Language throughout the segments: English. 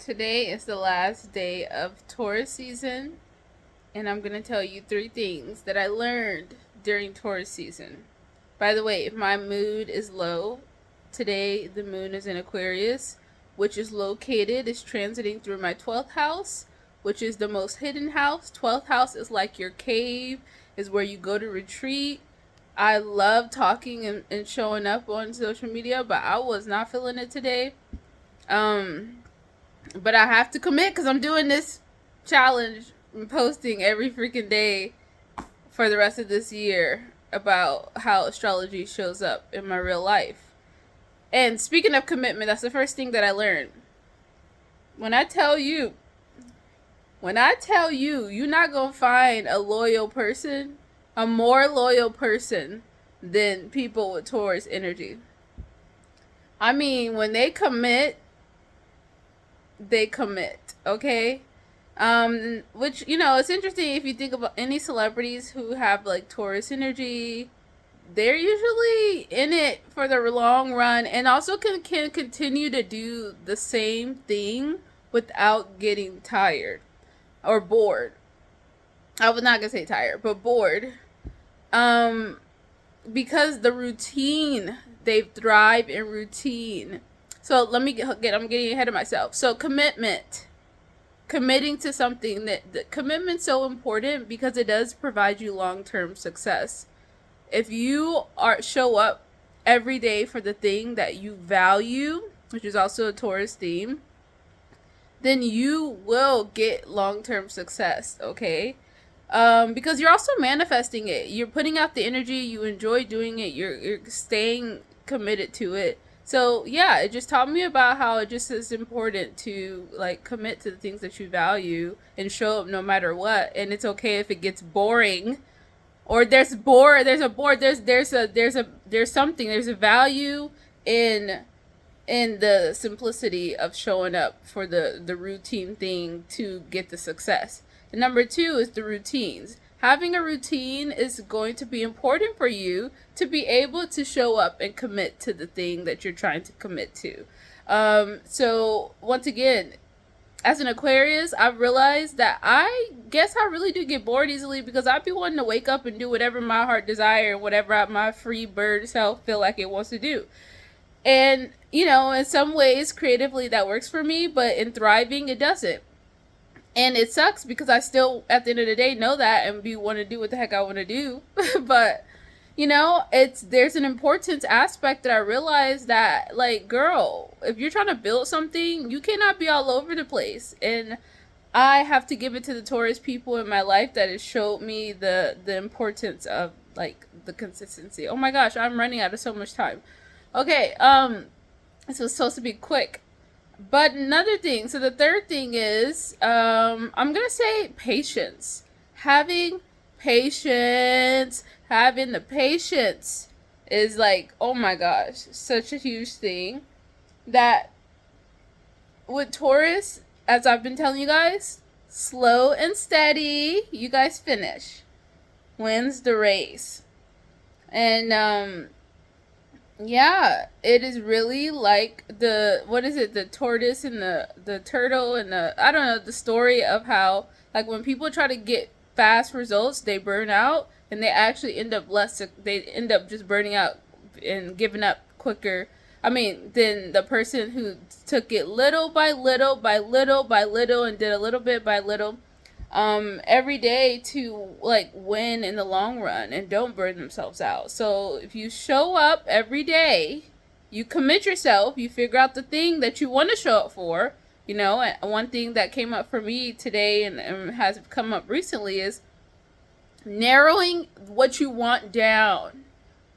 Today is the last day of Taurus season, and I'm going to tell you 3 things that I learned during Taurus season. By the way, if my mood is low, today the moon is in Aquarius, which is transiting through my 12th house, which is the most hidden house. 12th house is like your cave, is where you go to retreat. I love talking and showing up on social media, but I was not feeling it today. Um, but I have to commit because I'm doing this challenge and posting every freaking day for the rest of this year about how astrology shows up in my real life. And speaking of commitment, that's the first thing that I learned. When I tell you, you're not gonna find a loyal person, a more loyal person than people with Taurus energy. I mean, when they commit, okay? Which, it's interesting if you think about any celebrities who have like Taurus energy, they're usually in it for the long run and also can continue to do the same thing without getting tired or bored. I was not gonna say tired, but bored. Um, because the routine, they thrive in routine. So I'm getting ahead of myself. So committing to something, that commitment's so important because it does provide you long-term success. If you are show up every day for the thing that you value, which is also a Taurus theme, then you will get long-term success, okay? Because you're also manifesting it. You're putting out the energy, you enjoy doing it, you're staying committed to it. So yeah, it just taught me about how it just is important to like commit to the things that you value and show up no matter what. And it's okay if it gets boring or there's a value in the simplicity of showing up for the routine thing to get the success. And number 2 is the routines. Having a routine is going to be important for you to be able to show up and commit to the thing that you're trying to commit to. So once again, as an Aquarius, I've realized that I guess I really do get bored easily because I'd be wanting to wake up and do whatever my heart desire and whatever my free bird self feel like it wants to do. And, in some ways, creatively, that works for me, but in thriving, it doesn't. And it sucks because I still, at the end of the day, know that and want to do what the heck I want to do. But, there's an importance aspect that I realized that, like, girl, if you're trying to build something, you cannot be all over the place. And I have to give it to the Taurus people in my life that has showed me the importance of, like, the consistency. Oh my gosh, I'm running out of so much time. Okay, this was supposed to be quick. But another thing, so the third thing is, I'm gonna say patience. Having the patience is like, oh my gosh, such a huge thing. That with Taurus, as I've been telling you guys, slow and steady, you guys finish. Wins the race. And yeah, it is really like the tortoise and the turtle and I don't know, the story of how, like, when people try to get fast results, they burn out and they actually they end up just burning out and giving up quicker. I mean, than the person who took it little by little by little by little and did a little bit by little every day to like win in the long run and don't burn themselves out. So if you show up every day, you commit yourself, you figure out the thing that you want to show up for. And one thing that came up for me today and has come up recently is narrowing what you want down.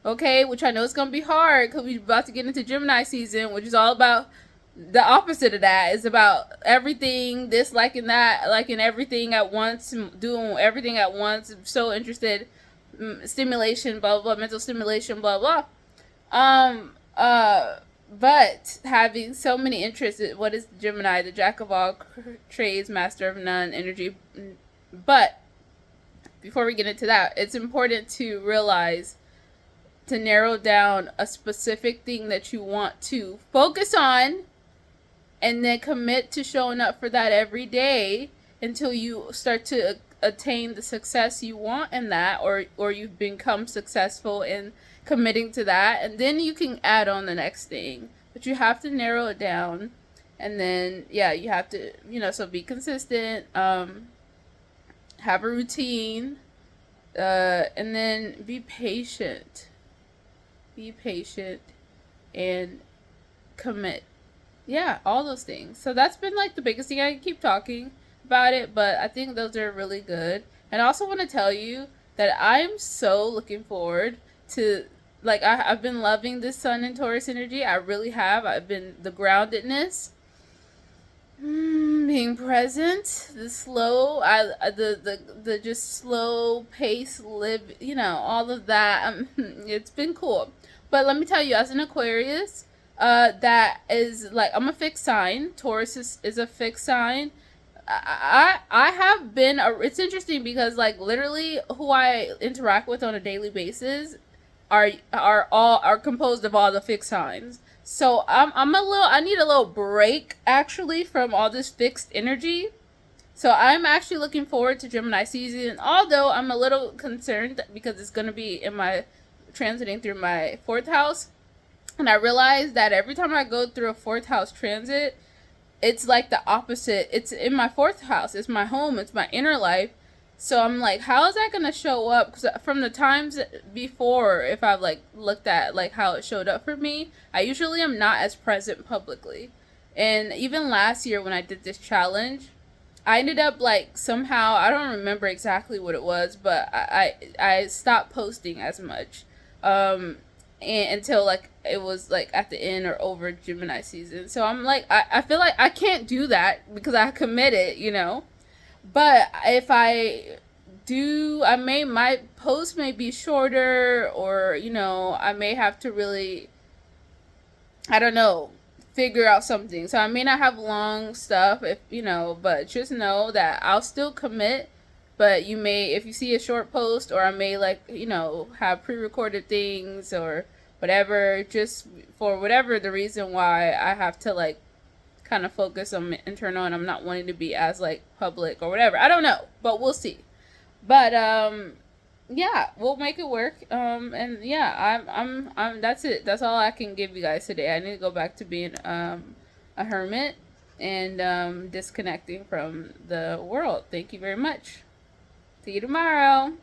Okay, which I know is going to be hard because we're about to get into Gemini season, which is all about the opposite of that. Is about everything, this, liking that, liking everything at once, doing everything at once. I'm so interested, stimulation, blah blah, mental stimulation, blah blah. Um, but having so many interests, what is Gemini? The jack of all trades, master of none, energy. But before we get into that, it's important to realize to narrow down a specific thing that you want to focus on and then commit to showing up for that every day until you start to attain the success you want in that, or you've become successful in committing to that, and then you can add on the next thing. But you have to narrow it down, and then yeah, you have to, so be consistent, have a routine, and then be patient. Be patient and commit. Yeah, all those things. So that's been like the biggest thing. I can keep talking about it, but I think those are really good. And I also want to tell you that I'm so looking forward to, like, I've been loving this Sun and Taurus energy. I really have. I've been the groundedness, being present, the slow, the just slow pace, live, all of that. It's been cool. But let me tell you, as an Aquarius, that is like, I'm a fixed sign. Taurus is a fixed sign. I have been it's interesting because like literally who I interact with on a daily basis are composed of all the fixed signs. So I need a little break actually from all this fixed energy. So I'm actually looking forward to Gemini season, although I'm a little concerned because it's going to be in my transiting through my fourth house. And I realize that every time I go through a fourth house transit, it's like the opposite. It's in my fourth house. It's my home. It's my inner life. So I'm like, how is that going to show up? Because from the times before, if I've like looked at like how it showed up for me, I usually am not as present publicly. And even last year when I did this challenge, I ended up like somehow, I don't remember exactly what it was, but I stopped posting as much. And until like it was like at the end or over Gemini season. So I'm like, I feel like I can't do that because I committed, But if I do, my post may be shorter, or I may have to really, I don't know, figure out something. So I may not have long stuff, but just know that I'll still commit. But you may, if you see a short post, or I may like, have pre-recorded things or whatever, just for whatever the reason why I have to like kind of focus on internal, and I'm not wanting to be as like public or whatever. I don't know, but we'll see. But yeah, we'll make it work. And yeah, I'm that's it. That's all I can give you guys today. I need to go back to being a hermit and disconnecting from the world. Thank you very much. See you tomorrow.